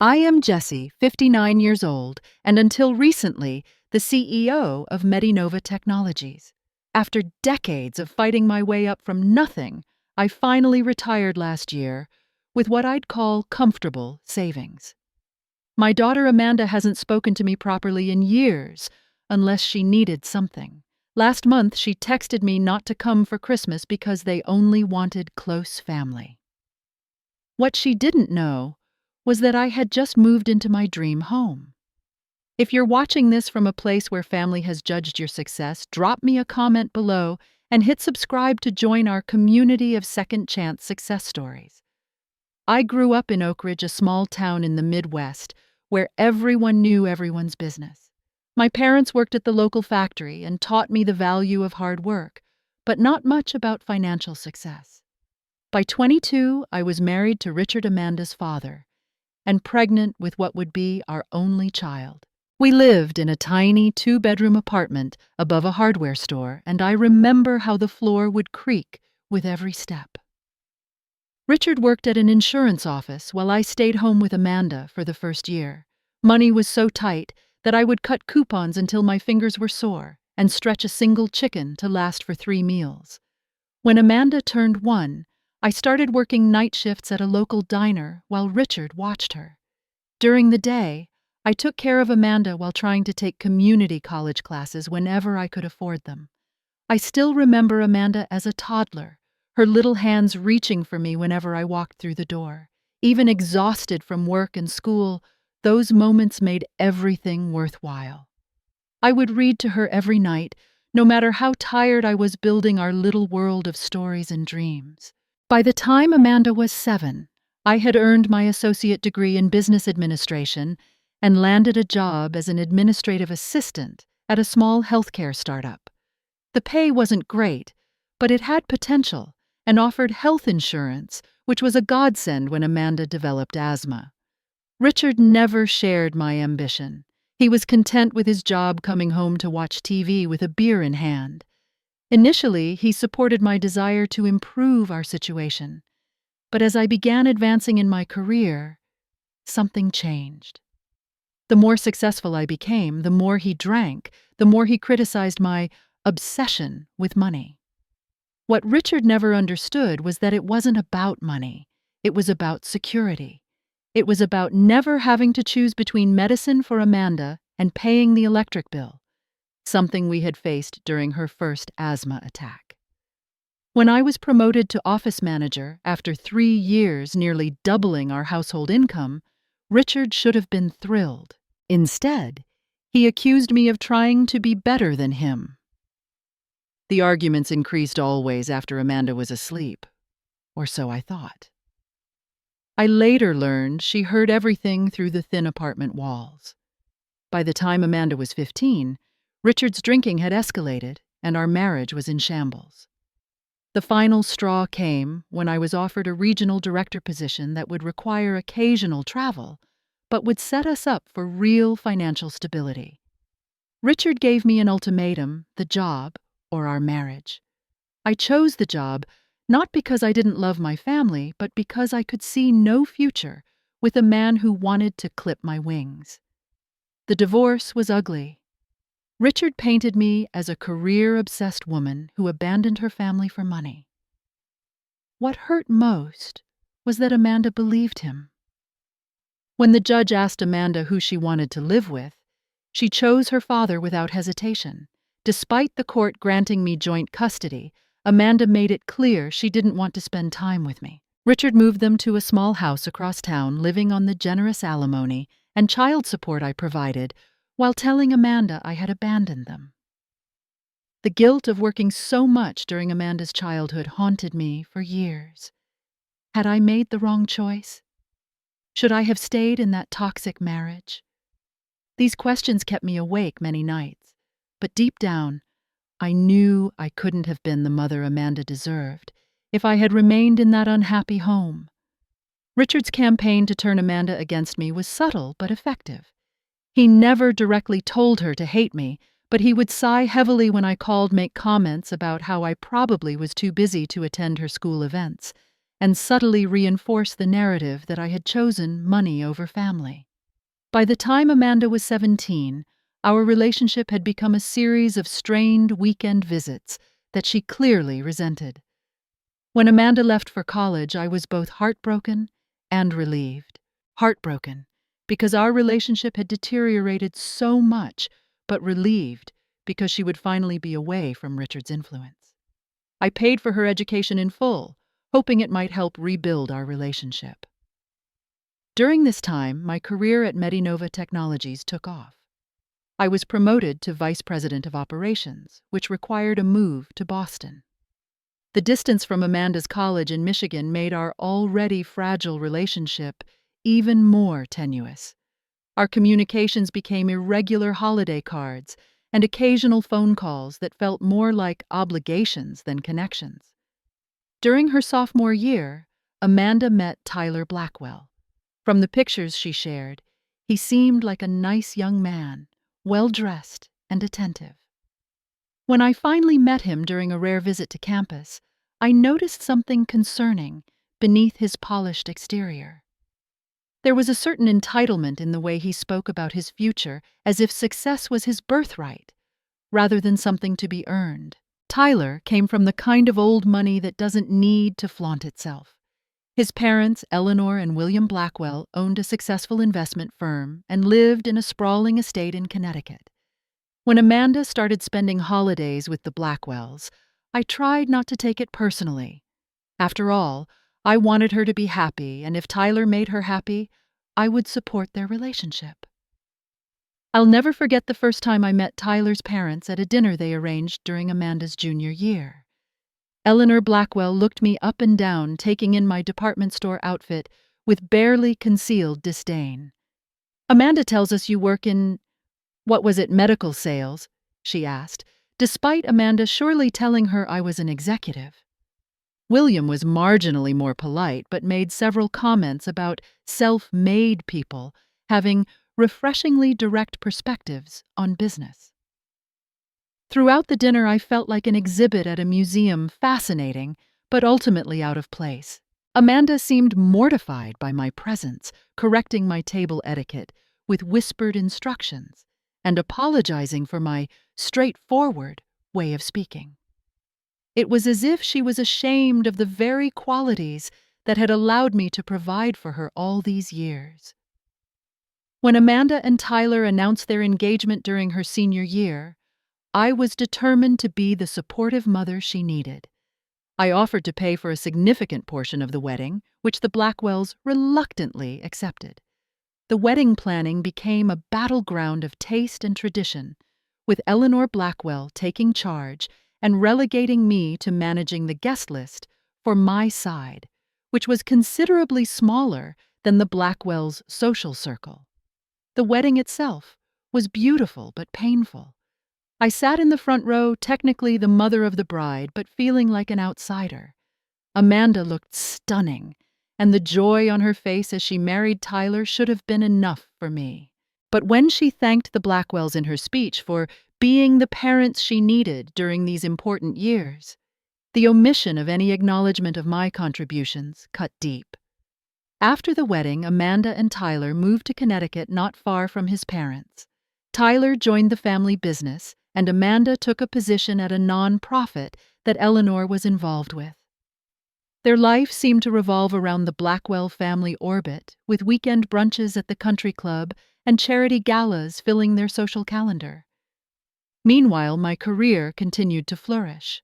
I am Jessie, 59 years old, and until recently, the CEO of Medinova Technologies. After decades of fighting my way up from nothing, I finally retired last year with what I'd call comfortable savings. My daughter Amanda hasn't spoken to me properly in years, unless she needed something. Last month, she texted me not to come for Christmas because they only wanted close family. What she didn't know was that I had just moved into my dream home. If you're watching this from a place where family has judged your success, drop me a comment below and hit subscribe to join our community of second chance success stories. I grew up in Oak Ridge, a small town in the Midwest, where everyone knew everyone's business. My parents worked at the local factory and taught me the value of hard work, but not much about financial success. By 22, I was married to Richard, Amanda's father, and pregnant with what would be our only child. We lived in a tiny two-bedroom apartment above a hardware store, and I remember how the floor would creak with every step. Richard worked at an insurance office while I stayed home with Amanda for the first year. Money was so tight that I would cut coupons until my fingers were sore and stretch a single chicken to last for 3 meals. When Amanda turned 1, I started working night shifts at a local diner while Richard watched her. During the day, I took care of Amanda while trying to take community college classes whenever I could afford them. I still remember Amanda as a toddler, her little hands reaching for me whenever I walked through the door. Even exhausted from work and school, those moments made everything worthwhile. I would read to her every night, no matter how tired I was building our little world of stories and dreams. By the time Amanda was 7, I had earned my associate degree in business administration and landed a job as an administrative assistant at a small healthcare startup. The pay wasn't great, but it had potential and offered health insurance, which was a godsend when Amanda developed asthma. Richard never shared my ambition. He was content with his job, coming home to watch TV with a beer in hand. Initially, he supported my desire to improve our situation. But as I began advancing in my career, something changed. The more successful I became, the more he drank, the more he criticized my obsession with money. What Richard never understood was that it wasn't about money. It was about security. It was about never having to choose between medicine for Amanda and paying the electric bill, something we had faced during her first asthma attack. When I was promoted to office manager after 3 years, nearly doubling our household income, Richard should have been thrilled. Instead, he accused me of trying to be better than him. The arguments increased always after Amanda was asleep, or so I thought. I later learned she heard everything through the thin apartment walls. By the time Amanda was 15, Richard's drinking had escalated, and our marriage was in shambles. The final straw came when I was offered a regional director position that would require occasional travel, but would set us up for real financial stability. Richard gave me an ultimatum: the job or our marriage. I chose the job not because I didn't love my family, but because I could see no future with a man who wanted to clip my wings. The divorce was ugly. Richard painted me as a career-obsessed woman who abandoned her family for money. What hurt most was that Amanda believed him. When the judge asked Amanda who she wanted to live with, she chose her father without hesitation. Despite the court granting me joint custody, Amanda made it clear she didn't want to spend time with me. Richard moved them to a small house across town, living on the generous alimony and child support I provided, while telling Amanda I had abandoned them. The guilt of working so much during Amanda's childhood haunted me for years. Had I made the wrong choice? Should I have stayed in that toxic marriage? These questions kept me awake many nights, but deep down, I knew I couldn't have been the mother Amanda deserved if I had remained in that unhappy home. Richard's campaign to turn Amanda against me was subtle but effective. He never directly told her to hate me, but he would sigh heavily when I called, make comments about how I probably was too busy to attend her school events, and subtly reinforce the narrative that I had chosen money over family. By the time Amanda was 17, our relationship had become a series of strained weekend visits that she clearly resented. When Amanda left for college, I was both heartbroken and relieved. Heartbroken, because our relationship had deteriorated so much, but relieved, because she would finally be away from Richard's influence. I paid for her education in full, hoping it might help rebuild our relationship. During this time, my career at Medinova Technologies took off. I was promoted to Vice President of Operations, which required a move to Boston. The distance from Amanda's college in Michigan made our already fragile relationship even more tenuous. Our communications became irregular holiday cards and occasional phone calls that felt more like obligations than connections. During her sophomore year, Amanda met Tyler Blackwell. From the pictures she shared, he seemed like a nice young man, well-dressed and attentive. When I finally met him during a rare visit to campus, I noticed something concerning beneath his polished exterior. There was a certain entitlement in the way he spoke about his future, as if success was his birthright, rather than something to be earned. Tyler came from the kind of old money that doesn't need to flaunt itself. His parents, Eleanor and William Blackwell, owned a successful investment firm and lived in a sprawling estate in Connecticut. When Amanda started spending holidays with the Blackwells, I tried not to take it personally. After all, I wanted her to be happy, and if Tyler made her happy, I would support their relationship. I'll never forget the first time I met Tyler's parents at a dinner they arranged during Amanda's junior year. Eleanor Blackwell looked me up and down, taking in my department store outfit with barely concealed disdain. "Amanda tells us you work in, what was it, medical sales?" she asked, despite Amanda surely telling her I was an executive. William was marginally more polite, but made several comments about self-made people having refreshingly direct perspectives on business. Throughout the dinner, I felt like an exhibit at a museum, fascinating, but ultimately out of place. Amanda seemed mortified by my presence, correcting my table etiquette with whispered instructions and apologizing for my straightforward way of speaking. It was as if she was ashamed of the very qualities that had allowed me to provide for her all these years. When Amanda and Tyler announced their engagement during her senior year, I was determined to be the supportive mother she needed. I offered to pay for a significant portion of the wedding, which the Blackwells reluctantly accepted. The wedding planning became a battleground of taste and tradition, with Eleanor Blackwell taking charge and relegating me to managing the guest list for my side, which was considerably smaller than the Blackwells' social circle. The wedding itself was beautiful but painful. I sat in the front row, technically the mother of the bride, but feeling like an outsider. Amanda looked stunning, and the joy on her face as she married Tyler should have been enough for me. But when she thanked the Blackwells in her speech for being the parents she needed during these important years, the omission of any acknowledgement of my contributions cut deep. After the wedding, Amanda and Tyler moved to Connecticut, not far from his parents. Tyler joined the family business, and Amanda took a position at a non-profit that Eleanor was involved with. Their life seemed to revolve around the Blackwell family orbit, with weekend brunches at the country club and charity galas filling their social calendar. Meanwhile, my career continued to flourish.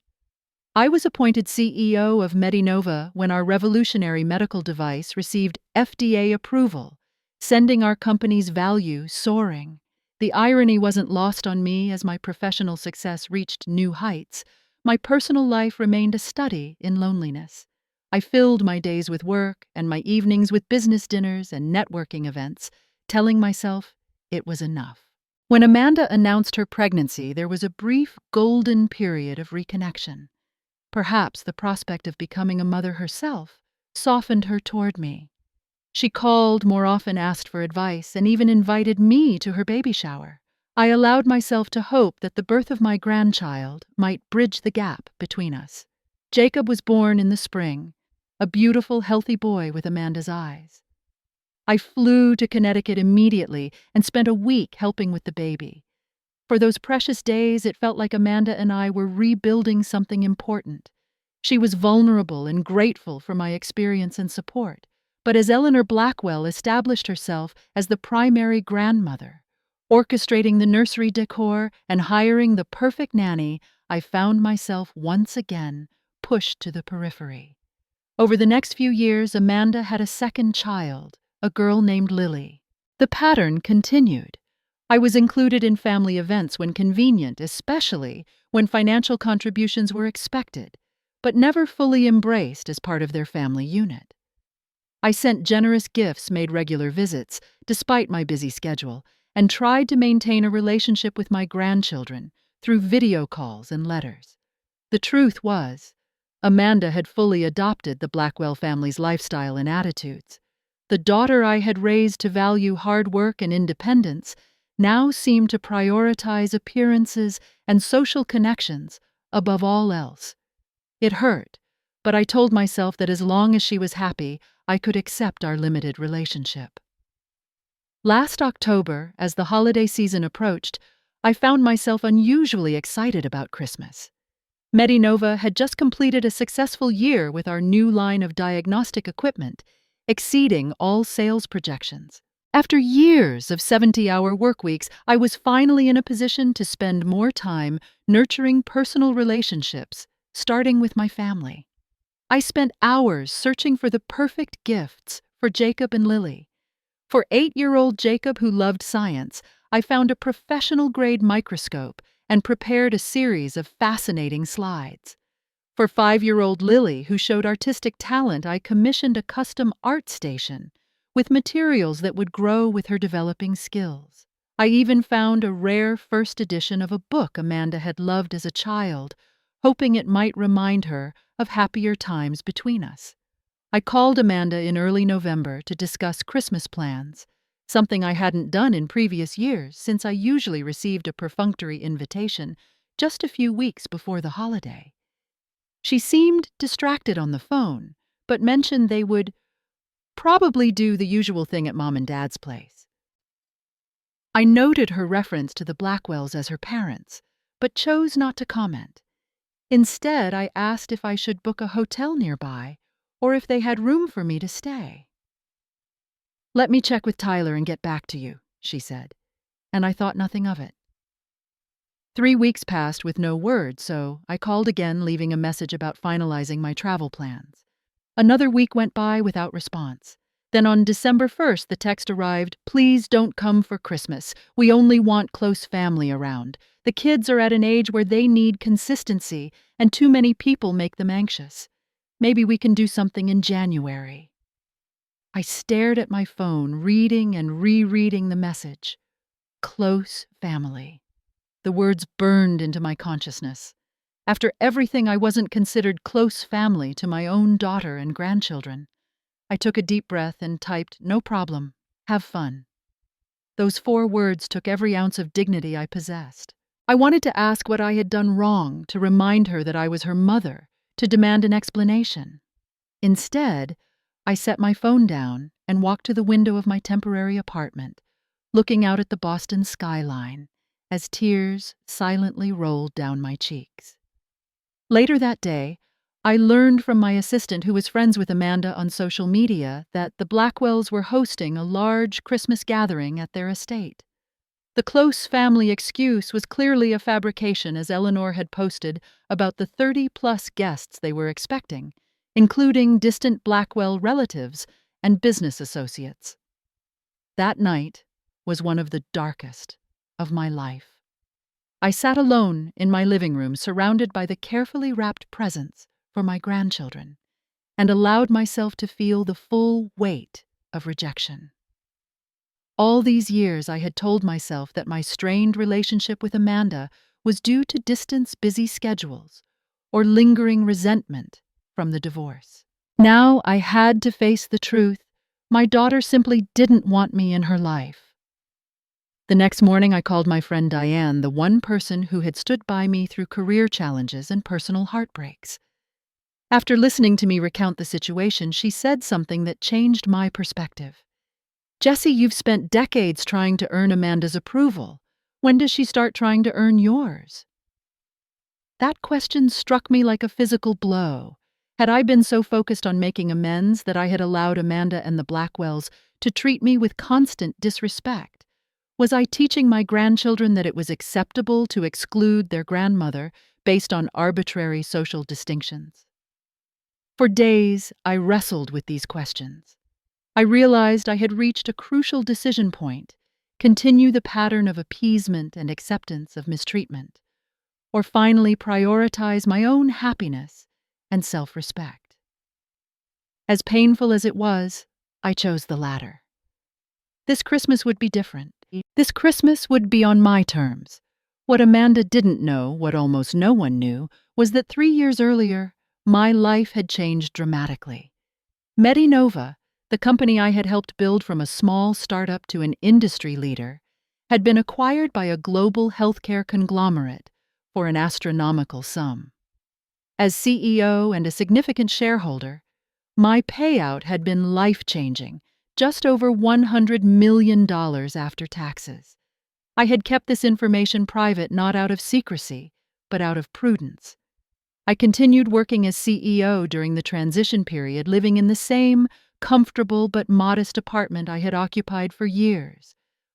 I was appointed CEO of Medinova when our revolutionary medical device received FDA approval, sending our company's value soaring. The irony wasn't lost on me as my professional success reached new heights. My personal life remained a study in loneliness. I filled my days with work and my evenings with business dinners and networking events, telling myself it was enough. When Amanda announced her pregnancy, there was a brief golden period of reconnection. Perhaps the prospect of becoming a mother herself softened her toward me. She called, more often asked for advice, and even invited me to her baby shower. I allowed myself to hope that the birth of my grandchild might bridge the gap between us. Jacob was born in the spring, a beautiful, healthy boy with Amanda's eyes. I flew to Connecticut immediately and spent a week helping with the baby. For those precious days, it felt like Amanda and I were rebuilding something important. She was vulnerable and grateful for my experience and support, but as Eleanor Blackwell established herself as the primary grandmother, orchestrating the nursery decor and hiring the perfect nanny, I found myself once again pushed to the periphery. Over the next few years, Amanda had a second child, a girl named Lily. The pattern continued. I was included in family events when convenient, especially when financial contributions were expected, but never fully embraced as part of their family unit. I sent generous gifts, made regular visits, despite my busy schedule, and tried to maintain a relationship with my grandchildren through video calls and letters. The truth was, Amanda had fully adopted the Blackwell family's lifestyle and attitudes. The daughter I had raised to value hard work and independence now seemed to prioritize appearances and social connections above all else. It hurt, but I told myself that as long as she was happy, I could accept our limited relationship. Last October, as the holiday season approached, I found myself unusually excited about Christmas. Medinova had just completed a successful year with our new line of diagnostic equipment, exceeding all sales projections. After years of 70-hour work weeks, I was finally in a position to spend more time nurturing personal relationships, starting with my family. I spent hours searching for the perfect gifts for Jacob and Lily. For 8-year-old Jacob, who loved science, I found a professional-grade microscope and prepared a series of fascinating slides. For 5-year-old Lily, who showed artistic talent, I commissioned a custom art station with materials that would grow with her developing skills. I even found a rare first edition of a book Amanda had loved as a child, hoping it might remind her of happier times between us. I called Amanda in early November to discuss Christmas plans, something I hadn't done in previous years since I usually received a perfunctory invitation just a few weeks before the holiday. She seemed distracted on the phone, but mentioned they would probably do the usual thing at Mom and Dad's place. I noted her reference to the Blackwells as her parents, but chose not to comment. Instead, I asked if I should book a hotel nearby or if they had room for me to stay. "Let me check with Tyler and get back to you," she said, and I thought nothing of it. 3 weeks passed with no word, so I called again, leaving a message about finalizing my travel plans. Another week went by without response. Then on December 1st, the text arrived, "Please don't come for Christmas. We only want close family around. The kids are at an age where they need consistency, and too many people make them anxious. Maybe we can do something in January." I stared at my phone, reading and rereading the message. Close family. The words burned into my consciousness. After everything, I wasn't considered close family to my own daughter and grandchildren. I took a deep breath and typed, "No problem. Have fun." Those 4 words took every ounce of dignity I possessed. I wanted to ask what I had done wrong, to remind her that I was her mother, to demand an explanation. Instead, I set my phone down and walked to the window of my temporary apartment, looking out at the Boston skyline as tears silently rolled down my cheeks. Later that day, I learned from my assistant, who was friends with Amanda on social media, that the Blackwells were hosting a large Christmas gathering at their estate. The close family excuse was clearly a fabrication, as Eleanor had posted about the 30-plus guests they were expecting, including distant Blackwell relatives and business associates. That night was one of the darkest of my life. I sat alone in my living room, surrounded by the carefully wrapped presents for my grandchildren, and allowed myself to feel the full weight of rejection. All these years I had told myself that my strained relationship with Amanda was due to distance, busy schedules, or lingering resentment from the divorce. Now I had to face the truth. My daughter simply didn't want me in her life. The next morning, I called my friend Diane, the one person who had stood by me through career challenges and personal heartbreaks. After listening to me recount the situation, she said something that changed my perspective. "Jesse, you've spent decades trying to earn Amanda's approval. When does she start trying to earn yours?" That question struck me like a physical blow. Had I been so focused on making amends that I had allowed Amanda and the Blackwells to treat me with constant disrespect? Was I teaching my grandchildren that it was acceptable to exclude their grandmother based on arbitrary social distinctions? For days, I wrestled with these questions. I realized I had reached a crucial decision point: continue the pattern of appeasement and acceptance of mistreatment, or finally prioritize my own happiness and self-respect. As painful as it was, I chose the latter. This Christmas would be different. This Christmas would be on my terms. What Amanda didn't know, what almost no one knew, was that 3 years earlier, my life had changed dramatically. Medinova, the company I had helped build from a small startup to an industry leader, had been acquired by a global healthcare conglomerate for an astronomical sum. As CEO and a significant shareholder, my payout had been life-changing, just over $100 million after taxes. I had kept this information private not out of secrecy, but out of prudence. I continued working as CEO during the transition period, living in the same comfortable but modest apartment I had occupied for years.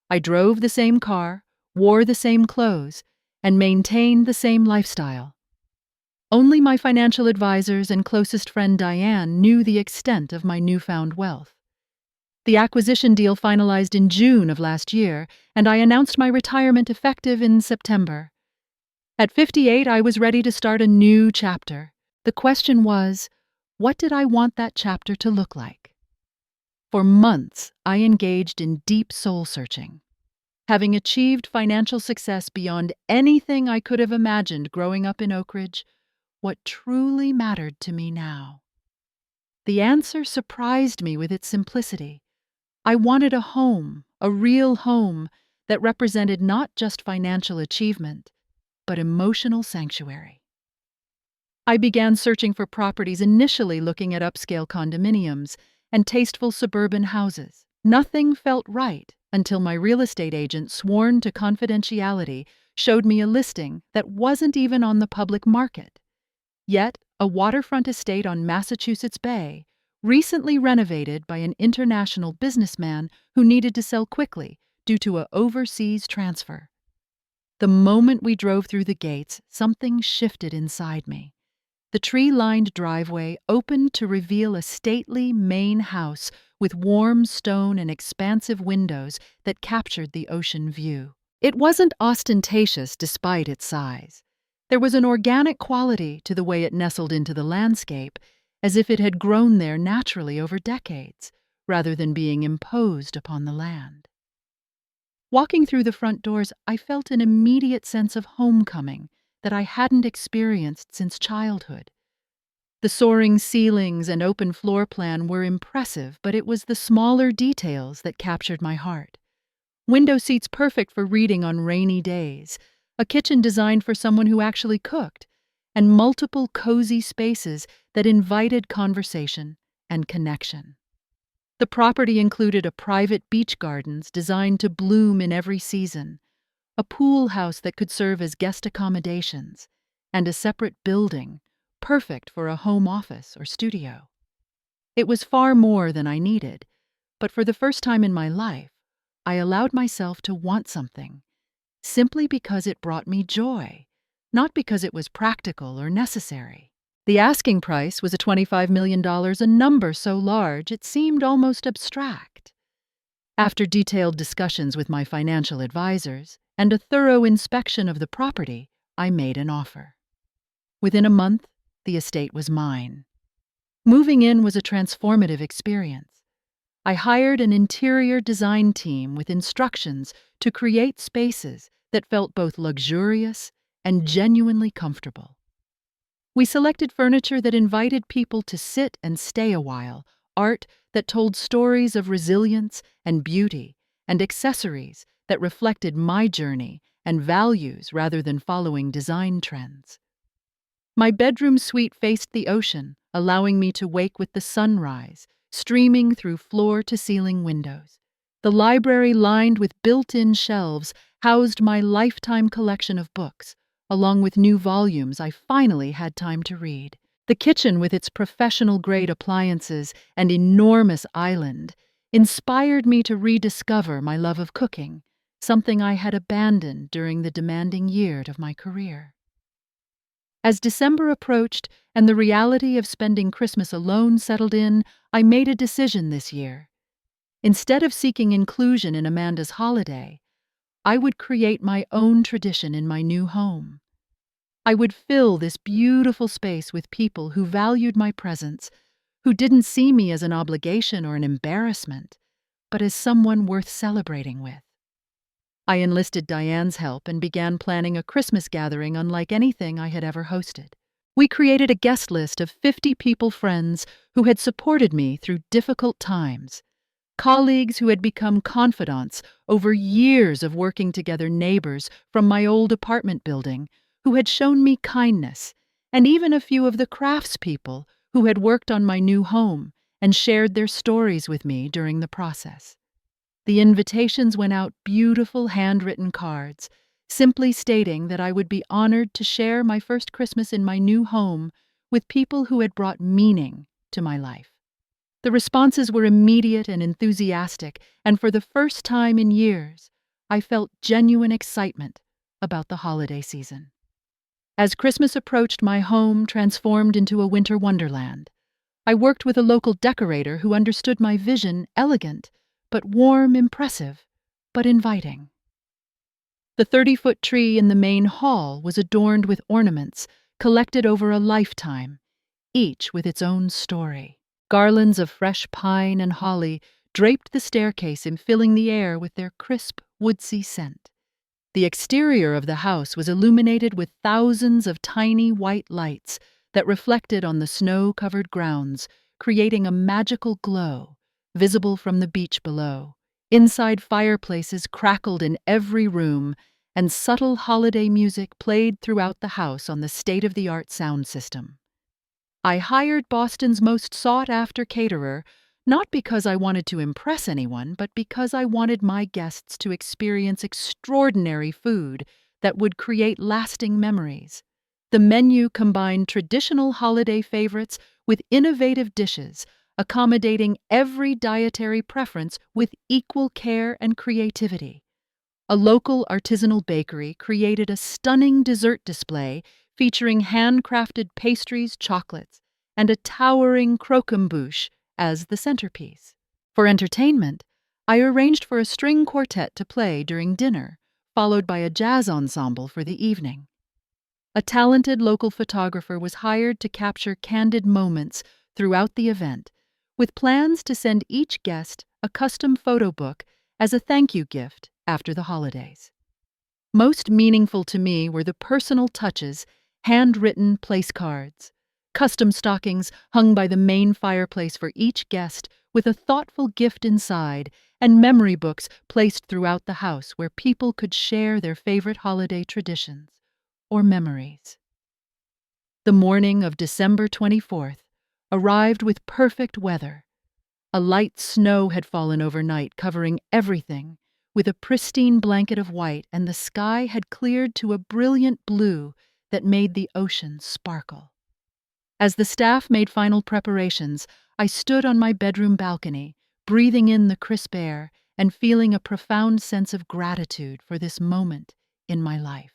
I drove the same car, wore the same clothes, and maintained the same lifestyle. Only my financial advisors and closest friend Diane knew the extent of my newfound wealth. The acquisition deal finalized in June of last year, and I announced my retirement effective in September. At 58, I was ready to start a new chapter. The question was, what did I want that chapter to look like? For months, I engaged in deep soul-searching. Having achieved financial success beyond anything I could have imagined growing up in Oak Ridge, what truly mattered to me now? The answer surprised me with its simplicity. I wanted a home, a real home, that represented not just financial achievement, but emotional sanctuary. I began searching for properties, initially looking at upscale condominiums and tasteful suburban houses. Nothing felt right until my real estate agent, sworn to confidentiality, showed me a listing that wasn't even on the public market. Yet, a waterfront estate on Massachusetts Bay, recently renovated by an international businessman who needed to sell quickly due to an overseas transfer. The moment we drove through the gates, something shifted inside me. The tree-lined driveway opened to reveal a stately main house with warm stone and expansive windows that captured the ocean view. It wasn't ostentatious despite its size. There was an organic quality to the way it nestled into the landscape, as if it had grown there naturally over decades, rather than being imposed upon the land. Walking through the front doors, I felt an immediate sense of homecoming that I hadn't experienced since childhood. The soaring ceilings and open floor plan were impressive, but it was the smaller details that captured my heart. Window seats perfect for reading on rainy days, a kitchen designed for someone who actually cooked, and multiple cozy spaces that invited conversation and connection. The property included a private beach gardens designed to bloom in every season, a pool house that could serve as guest accommodations, and a separate building, perfect for a home office or studio. It was far more than I needed, but for the first time in my life, I allowed myself to want something, simply because it brought me joy, not because it was practical or necessary. The asking price was $25 million, a number so large it seemed almost abstract. After detailed discussions with my financial advisors and a thorough inspection of the property, I made an offer. Within a month, the estate was mine. Moving in was a transformative experience. I hired an interior design team with instructions to create spaces that felt both luxurious and genuinely comfortable. We selected furniture that invited people to sit and stay a while, art that told stories of resilience and beauty, and accessories that reflected my journey and values rather than following design trends. My bedroom suite faced the ocean, allowing me to wake with the sunrise, streaming through floor-to-ceiling windows. The library, lined with built-in shelves, housed my lifetime collection of books, along with new volumes I finally had time to read. The kitchen, with its professional-grade appliances and enormous island, inspired me to rediscover my love of cooking, something I had abandoned during the demanding year of my career. As December approached and the reality of spending Christmas alone settled in, I made a decision this year. Instead of seeking inclusion in Amanda's holiday, I would create my own tradition in my new home. I would fill this beautiful space with people who valued my presence, who didn't see me as an obligation or an embarrassment, but as someone worth celebrating with. I enlisted Diane's help and began planning a Christmas gathering unlike anything I had ever hosted. We created a guest list of 50 people friends who had supported me through difficult times, colleagues who had become confidants over years of working together, neighbors from my old apartment building who had shown me kindness, and even a few of the craftspeople who had worked on my new home and shared their stories with me during the process. The invitations went out beautiful handwritten cards, simply stating that I would be honored to share my first Christmas in my new home with people who had brought meaning to my life. The responses were immediate and enthusiastic, and for the first time in years, I felt genuine excitement about the holiday season. As Christmas approached, my home transformed into a winter wonderland. I worked with a local decorator who understood my vision, elegant, but warm, impressive, but inviting. The 30-foot tree in the main hall was adorned with ornaments collected over a lifetime, each with its own story. Garlands of fresh pine and holly draped the staircase, filling the air with their crisp, woodsy scent. The exterior of the house was illuminated with thousands of tiny white lights that reflected on the snow-covered grounds, creating a magical glow visible from the beach below. Inside, fireplaces crackled in every room, and subtle holiday music played throughout the house on the state-of-the-art sound system. I hired Boston's most sought-after caterer, not because I wanted to impress anyone, but because I wanted my guests to experience extraordinary food that would create lasting memories. The menu combined traditional holiday favorites with innovative dishes, accommodating every dietary preference with equal care and creativity. A local artisanal bakery created a stunning dessert display featuring handcrafted pastries, chocolates, and a towering croquembouche as the centerpiece. For entertainment, I arranged for a string quartet to play during dinner, followed by a jazz ensemble for the evening. A talented local photographer was hired to capture candid moments throughout the event, with plans to send each guest a custom photo book as a thank you gift after the holidays. Most meaningful to me were the personal touches, handwritten place cards, custom stockings hung by the main fireplace for each guest with a thoughtful gift inside, and memory books placed throughout the house where people could share their favorite holiday traditions or memories. The morning of December 24th arrived with perfect weather. A light snow had fallen overnight, covering everything with a pristine blanket of white, and the sky had cleared to a brilliant blue that made the ocean sparkle. As the staff made final preparations, I stood on my bedroom balcony, breathing in the crisp air and feeling a profound sense of gratitude for this moment in my life.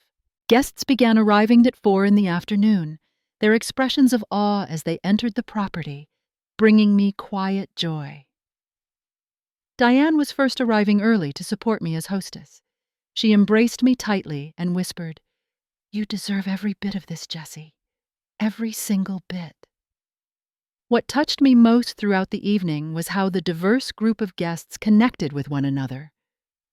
Guests began arriving at 4 in the afternoon, their expressions of awe as they entered the property, bringing me quiet joy. Diane was first arriving early to support me as hostess. She embraced me tightly and whispered, "You deserve every bit of this, Jessie. Every single bit." What touched me most throughout the evening was how the diverse group of guests connected with one another.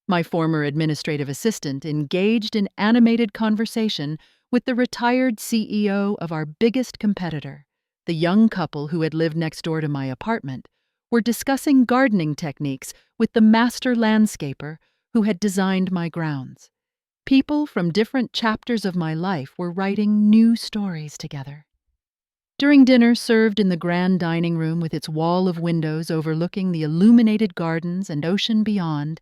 My former administrative assistant engaged in animated conversation with the retired CEO of our biggest competitor. The young couple who had lived next door to my apartment were discussing gardening techniques with the master landscaper who had designed my grounds. People from different chapters of my life were writing new stories together. During dinner served in the grand dining room with its wall of windows overlooking the illuminated gardens and ocean beyond,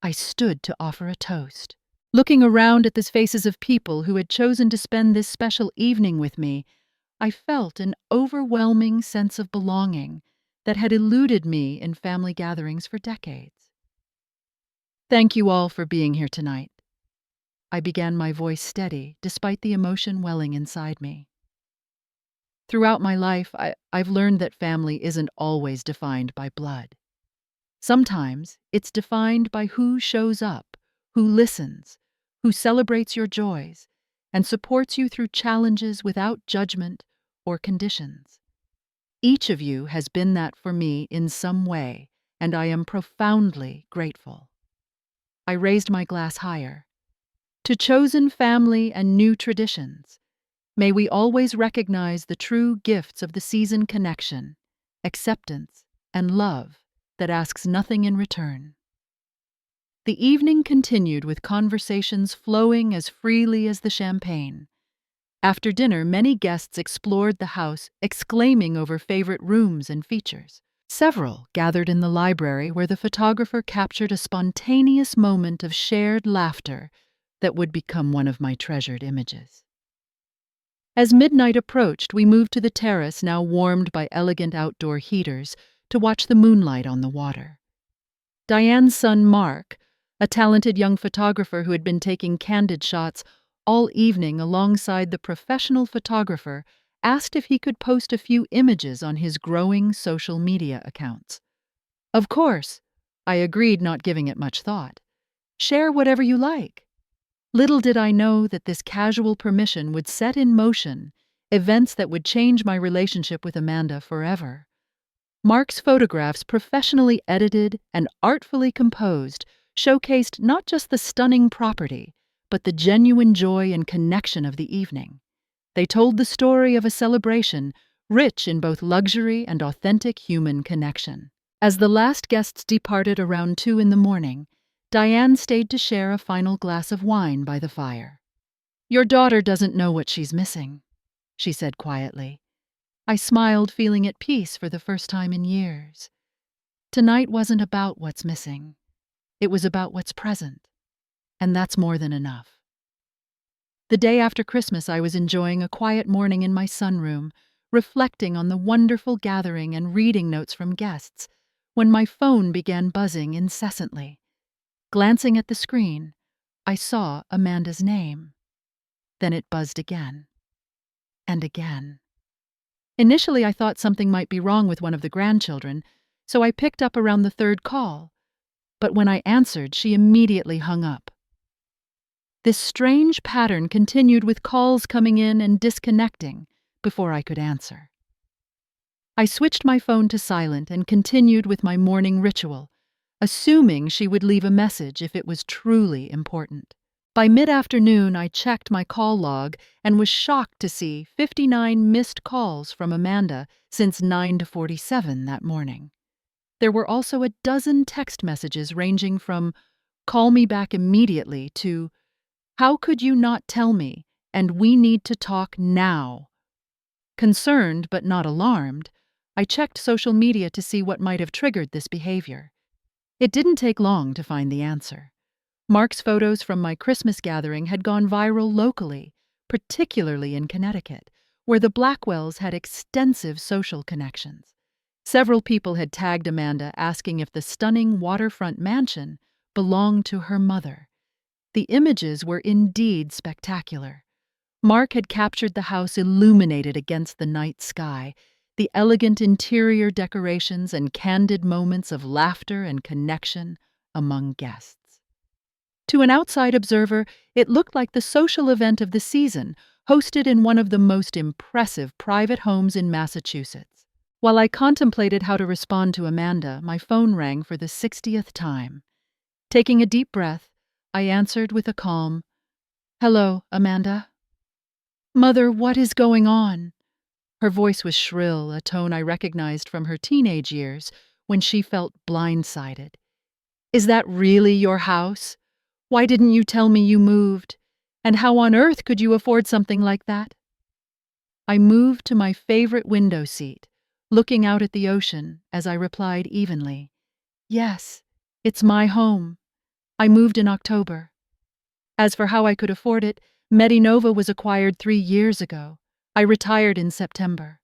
I stood to offer a toast. Looking around at the faces of people who had chosen to spend this special evening with me, I felt an overwhelming sense of belonging that had eluded me in family gatherings for decades. Thank you all for being here tonight. I began, my voice steady, despite the emotion welling inside me. Throughout my life, I've learned that family isn't always defined by blood. Sometimes it's defined by who shows up, who listens, who celebrates your joys, and supports you through challenges without judgment or conditions. Each of you has been that for me in some way, and I am profoundly grateful. I raised my glass higher. To chosen family and new traditions, may we always recognize the true gifts of the season connection, acceptance, and love that asks nothing in return. The evening continued with conversations flowing as freely as the champagne. After dinner, many guests explored the house, exclaiming over favorite rooms and features. Several gathered in the library where the photographer captured a spontaneous moment of shared laughter that would become one of my treasured images. As midnight approached, we moved to the terrace, now warmed by elegant outdoor heaters, to watch the moonlight on the water. Diane's son, Mark, a talented young photographer who had been taking candid shots all evening alongside the professional photographer, asked if he could post a few images on his growing social media accounts. Of course, I agreed, not giving it much thought. Share whatever you like. Little did I know that this casual permission would set in motion events that would change my relationship with Amanda forever. Mark's photographs, professionally edited and artfully composed, showcased not just the stunning property, but the genuine joy and connection of the evening. They told the story of a celebration rich in both luxury and authentic human connection. As the last guests departed around 2 a.m, Diane stayed to share a final glass of wine by the fire. "Your daughter doesn't know what she's missing," she said quietly. I smiled, feeling at peace for the first time in years. Tonight wasn't about what's missing. It was about what's present. And that's more than enough. The day after Christmas, I was enjoying a quiet morning in my sunroom, reflecting on the wonderful gathering and reading notes from guests, when my phone began buzzing incessantly. Glancing at the screen, I saw Amanda's name. Then it buzzed again. And again. Initially, I thought something might be wrong with one of the grandchildren, so I picked up around the third call. But when I answered, she immediately hung up. This strange pattern continued, with calls coming in and disconnecting before I could answer. I switched my phone to silent and continued with my morning ritual, assuming she would leave a message if it was truly important. By mid-afternoon, I checked my call log and was shocked to see 59 missed calls from Amanda since 9:47 that morning. There were also a dozen text messages ranging from "call me back immediately" to "how could you not tell me, and we need to talk now." Concerned but not alarmed, I checked social media to see what might have triggered this behavior. It didn't take long to find the answer. Mark's photos from my Christmas gathering had gone viral locally, particularly in Connecticut, where the Blackwells had extensive social connections. Several people had tagged Amanda, asking if the stunning waterfront mansion belonged to her mother. The images were indeed spectacular. Mark had captured the house illuminated against the night sky, the elegant interior decorations and candid moments of laughter and connection among guests. To an outside observer, it looked like the social event of the season, hosted in one of the most impressive private homes in Massachusetts. While I contemplated how to respond to Amanda, my phone rang for the 60th time. Taking a deep breath, I answered with a calm, "Hello, Amanda." "Mother, what is going on?" Her voice was shrill, a tone I recognized from her teenage years when she felt blindsided. "Is that really your house? Why didn't you tell me you moved? And how on earth could you afford something like that?" I moved to my favorite window seat, looking out at the ocean as I replied evenly, "Yes, it's my home. I moved in October. As for how I could afford it, Medinova was acquired 3 years ago. I retired in September."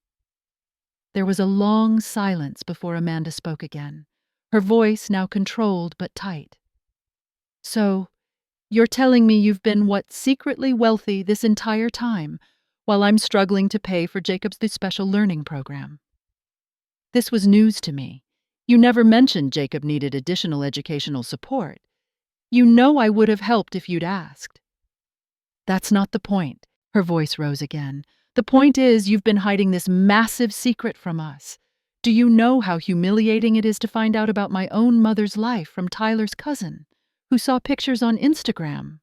There was a long silence before Amanda spoke again, her voice now controlled but tight. "So, you're telling me you've been, secretly wealthy this entire time, while I'm struggling to pay for Jacob's special learning program?" This was news to me. You never mentioned Jacob needed additional educational support. You know I would have helped if you'd asked. "That's not the point." Her voice rose again. "The point is you've been hiding this massive secret from us. Do you know how humiliating it is to find out about my own mother's life from Tyler's cousin, who saw pictures on Instagram?"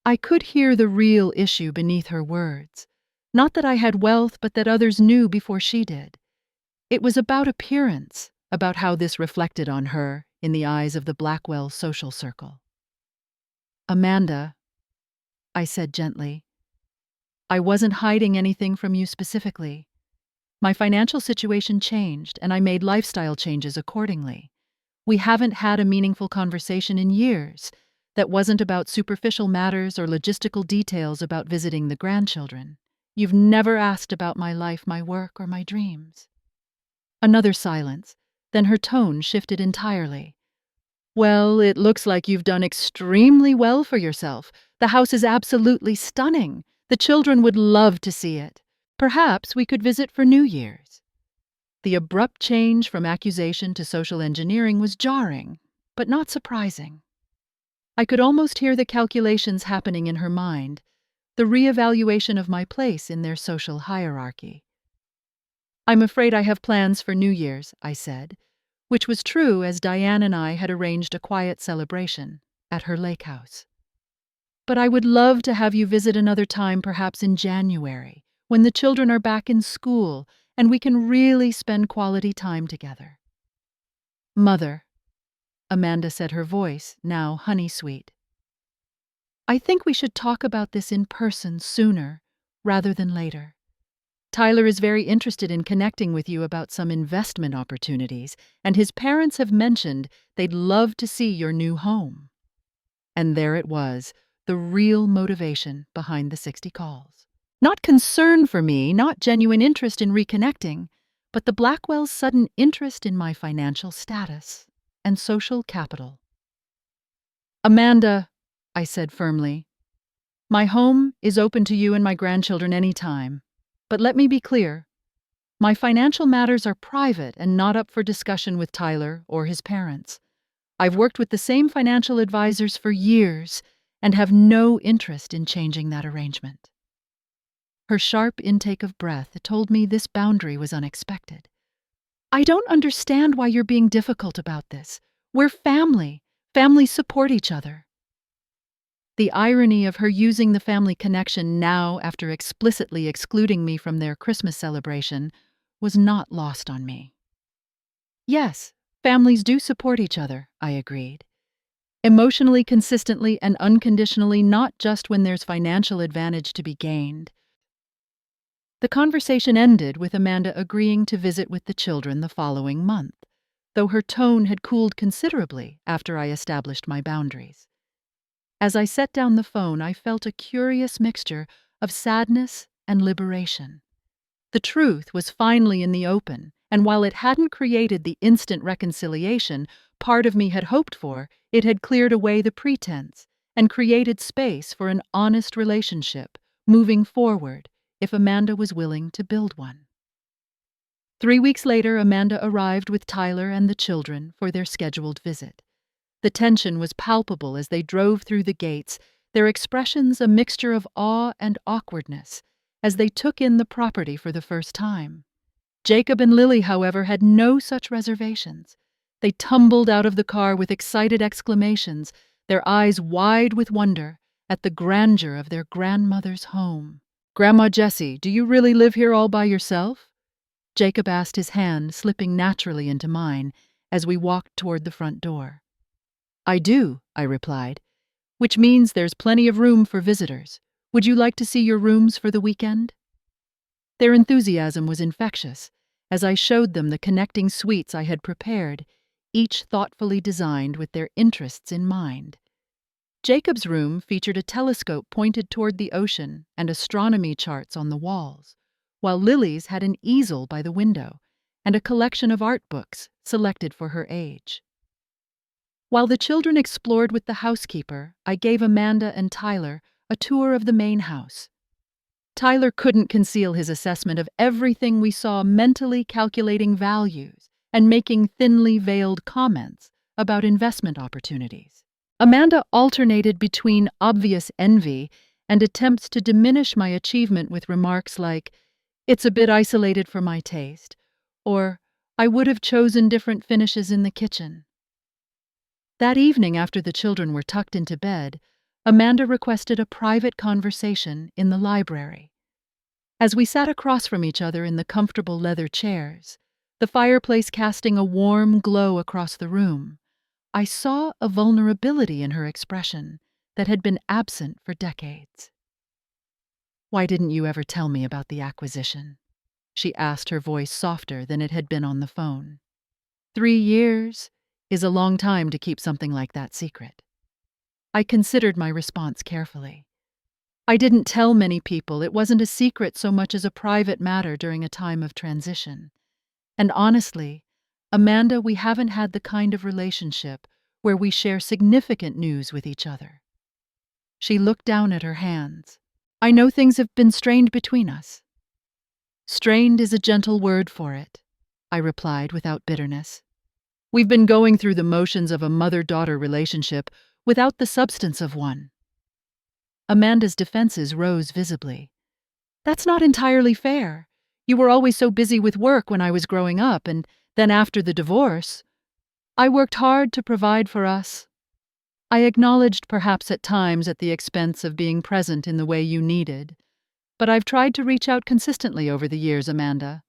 I could hear the real issue beneath her words. Not that I had wealth, but that others knew before she did. It was about appearance, about how this reflected on her in the eyes of the Blackwell social circle. "Amanda," I said gently, "I wasn't hiding anything from you specifically. My financial situation changed, and I made lifestyle changes accordingly. We haven't had a meaningful conversation in years that wasn't about superficial matters or logistical details about visiting the grandchildren. You've never asked about my life, my work, or my dreams." Another silence, then her tone shifted entirely. "Well, it looks like you've done extremely well for yourself. The house is absolutely stunning. The children would love to see it. Perhaps we could visit for New Year's." The abrupt change from accusation to social engineering was jarring, but not surprising. I could almost hear the calculations happening in her mind, the reevaluation of my place in their social hierarchy. "I'm afraid I have plans for New Year's," I said, which was true as Diane and I had arranged a quiet celebration at her lake house. "But I would love to have you visit another time, perhaps in January, when the children are back in school and we can really spend quality time together." "Mother," Amanda said, her voice now honey-sweet, "I think we should talk about this in person sooner rather than later. Tyler is very interested in connecting with you about some investment opportunities, and his parents have mentioned they'd love to see your new home." And there it was, the real motivation behind the 60 calls. Not concern for me, not genuine interest in reconnecting, but the Blackwells' sudden interest in my financial status and social capital. "Amanda," I said firmly, "my home is open to you and my grandchildren any time. But let me be clear. My financial matters are private and not up for discussion with Tyler or his parents. I've worked with the same financial advisors for years and have no interest in changing that arrangement." Her sharp intake of breath told me this boundary was unexpected. "I don't understand why you're being difficult about this. We're family. Families support each other." The irony of her using the family connection now after explicitly excluding me from their Christmas celebration was not lost on me. "Yes, families do support each other," I agreed. "Emotionally, consistently, and unconditionally, not just when there's financial advantage to be gained." The conversation ended with Amanda agreeing to visit with the children the following month, though her tone had cooled considerably after I established my boundaries. As I set down the phone, I felt a curious mixture of sadness and liberation. The truth was finally in the open, and while it hadn't created the instant reconciliation part of me had hoped for, it had cleared away the pretense and created space for an honest relationship moving forward if Amanda was willing to build one. 3 weeks later, Amanda arrived with Tyler and the children for their scheduled visit. The tension was palpable as they drove through the gates, their expressions a mixture of awe and awkwardness as they took in the property for the first time. Jacob and Lily, however, had no such reservations. They tumbled out of the car with excited exclamations, their eyes wide with wonder at the grandeur of their grandmother's home. "Grandma Jessie, do you really live here all by yourself?" Jacob asked, his hand slipping naturally into mine as we walked toward the front door. "I do," I replied, "which means there's plenty of room for visitors. Would you like to see your rooms for the weekend?" Their enthusiasm was infectious as I showed them the connecting suites I had prepared, each thoughtfully designed with their interests in mind. Jacob's room featured a telescope pointed toward the ocean and astronomy charts on the walls, while Lily's had an easel by the window and a collection of art books selected for her age. While the children explored with the housekeeper, I gave Amanda and Tyler a tour of the main house. Tyler couldn't conceal his assessment of everything we saw, mentally calculating values and making thinly veiled comments about investment opportunities. Amanda alternated between obvious envy and attempts to diminish my achievement with remarks like, "It's a bit isolated for my taste," or "I would have chosen different finishes in the kitchen." That evening, after the children were tucked into bed, Amanda requested a private conversation in the library. As we sat across from each other in the comfortable leather chairs, the fireplace casting a warm glow across the room, I saw a vulnerability in her expression that had been absent for decades. "Why didn't you ever tell me about the acquisition?" she asked, her voice softer than it had been on the phone. 3 years is a long time to keep something like that secret. I considered my response carefully. I didn't tell many people. It wasn't a secret so much as a private matter during a time of transition. And honestly, Amanda, we haven't had the kind of relationship where we share significant news with each other. She looked down at her hands. "I know things have been strained between us." "Strained is a gentle word for it," I replied without bitterness. "We've been going through the motions of a mother-daughter relationship without the substance of one." Amanda's defenses rose visibly. "That's not entirely fair. You were always so busy with work when I was growing up, and then after the divorce, I worked hard to provide for us." I acknowledged, perhaps at times at the expense of being present in the way you needed, but I've tried to reach out consistently over the years, Amanda.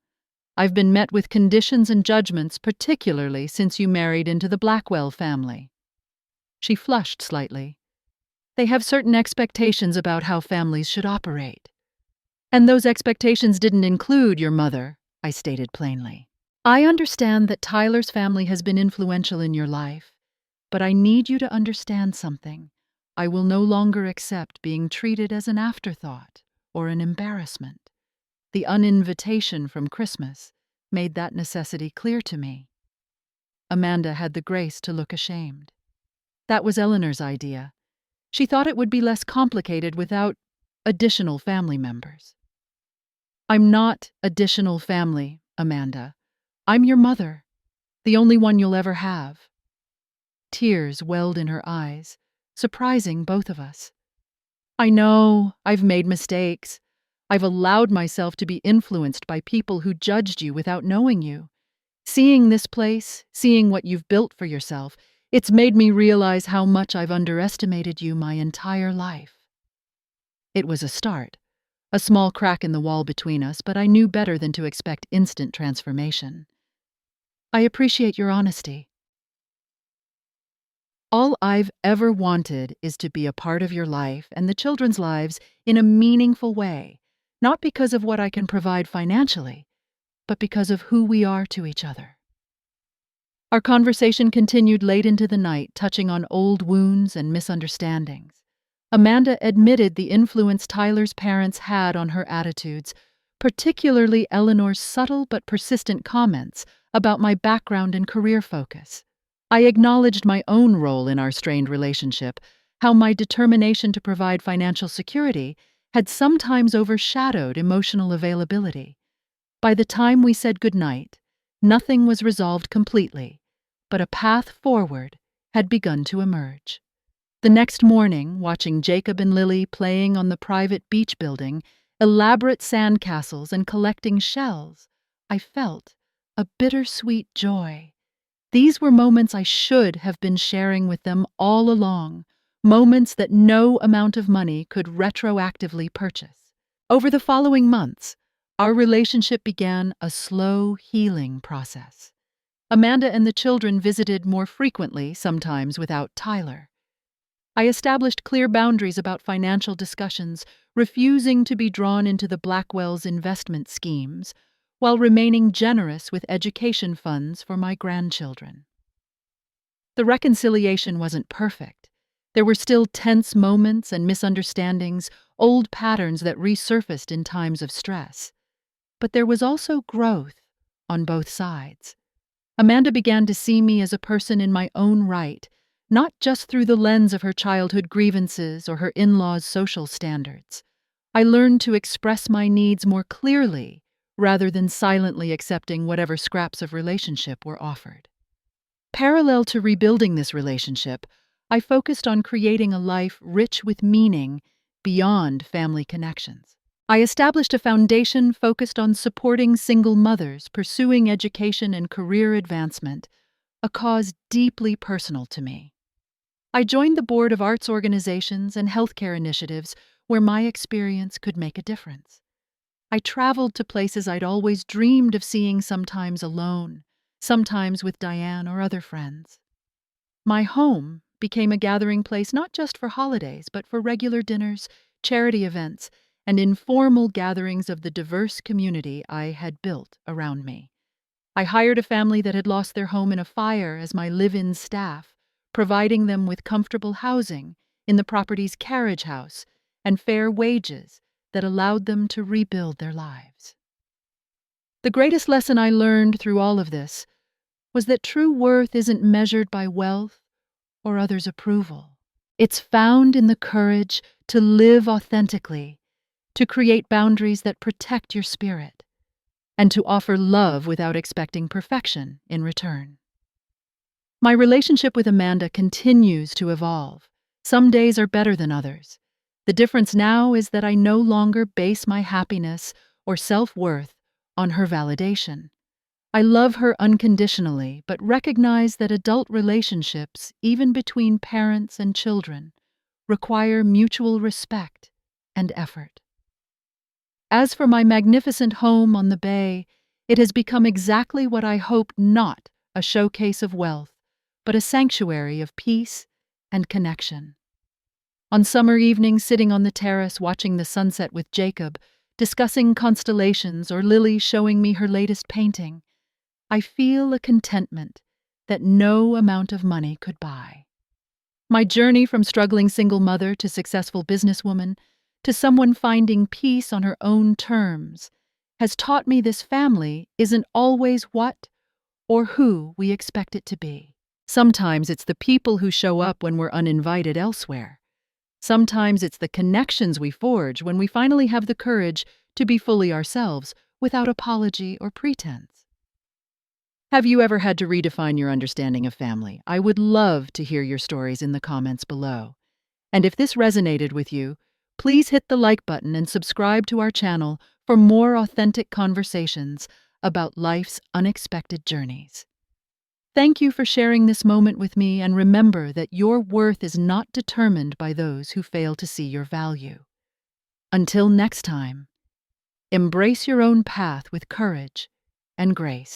I've been met with conditions and judgments, particularly since you married into the Blackwell family. She flushed slightly. They have certain expectations about how families should operate. And those expectations didn't include your mother, I stated plainly. I understand that Tyler's family has been influential in your life, but I need you to understand something. I will no longer accept being treated as an afterthought or an embarrassment. The uninvitation from Christmas made that necessity clear to me. Amanda had the grace to look ashamed. That was Eleanor's idea. She thought it would be less complicated without additional family members. I'm not additional family, Amanda. I'm your mother, the only one you'll ever have. Tears welled in her eyes, surprising both of us. I know, I've made mistakes. I've allowed myself to be influenced by people who judged you without knowing you. Seeing this place, seeing what you've built for yourself, it's made me realize how much I've underestimated you my entire life. It was a start, a small crack in the wall between us, but I knew better than to expect instant transformation. I appreciate your honesty. All I've ever wanted is to be a part of your life and the children's lives in a meaningful way, not because of what I can provide financially, but because of who we are to each other. Our conversation continued late into the night, touching on old wounds and misunderstandings. Amanda admitted the influence Tyler's parents had on her attitudes, particularly Eleanor's subtle but persistent comments about my background and career focus. I acknowledged my own role in our strained relationship, how my determination to provide financial security had sometimes overshadowed emotional availability. By the time we said goodnight, nothing was resolved completely, but a path forward had begun to emerge. The next morning, watching Jacob and Lily playing on the private beach building, elaborate sandcastles and collecting shells, I felt a bittersweet joy. These were moments I should have been sharing with them all along, moments that no amount of money could retroactively purchase. Over the following months, our relationship began a slow healing process. Amanda and the children visited more frequently, sometimes without Tyler. I established clear boundaries about financial discussions, refusing to be drawn into the Blackwell's investment schemes, while remaining generous with education funds for my grandchildren. The reconciliation wasn't perfect. There were still tense moments and misunderstandings, old patterns that resurfaced in times of stress. But there was also growth on both sides. Amanda began to see me as a person in my own right, not just through the lens of her childhood grievances or her in-laws' social standards. I learned to express my needs more clearly rather than silently accepting whatever scraps of relationship were offered. Parallel to rebuilding this relationship, I focused on creating a life rich with meaning beyond family connections. I established a foundation focused on supporting single mothers pursuing education and career advancement, a cause deeply personal to me. I joined the board of arts organizations and healthcare initiatives where my experience could make a difference. I traveled to places I'd always dreamed of seeing, sometimes alone, sometimes with Diane or other friends. My home became a gathering place not just for holidays, but for regular dinners, charity events, and informal gatherings of the diverse community I had built around me. I hired a family that had lost their home in a fire as my live-in staff, providing them with comfortable housing in the property's carriage house and fair wages that allowed them to rebuild their lives. The greatest lesson I learned through all of this was that true worth isn't measured by wealth or others' approval. It's found in the courage to live authentically, to create boundaries that protect your spirit, and to offer love without expecting perfection in return. My relationship with Amanda continues to evolve. Some days are better than others. The difference now is that I no longer base my happiness or self-worth on her validation. I love her unconditionally, but recognize that adult relationships, even between parents and children, require mutual respect and effort. As for my magnificent home on the bay, it has become exactly what I hoped: not a showcase of wealth, but a sanctuary of peace and connection. On summer evenings, sitting on the terrace watching the sunset with Jacob, discussing constellations, or Lily showing me her latest painting, I feel a contentment that no amount of money could buy. My journey from struggling single mother to successful businesswoman to someone finding peace on her own terms has taught me this family isn't always what or who we expect it to be. Sometimes it's the people who show up when we're uninvited elsewhere. Sometimes it's the connections we forge when we finally have the courage to be fully ourselves without apology or pretense. Have you ever had to redefine your understanding of family? I would love to hear your stories in the comments below. And if this resonated with you, please hit the like button and subscribe to our channel for more authentic conversations about life's unexpected journeys. Thank you for sharing this moment with me, and remember that your worth is not determined by those who fail to see your value. Until next time, embrace your own path with courage and grace.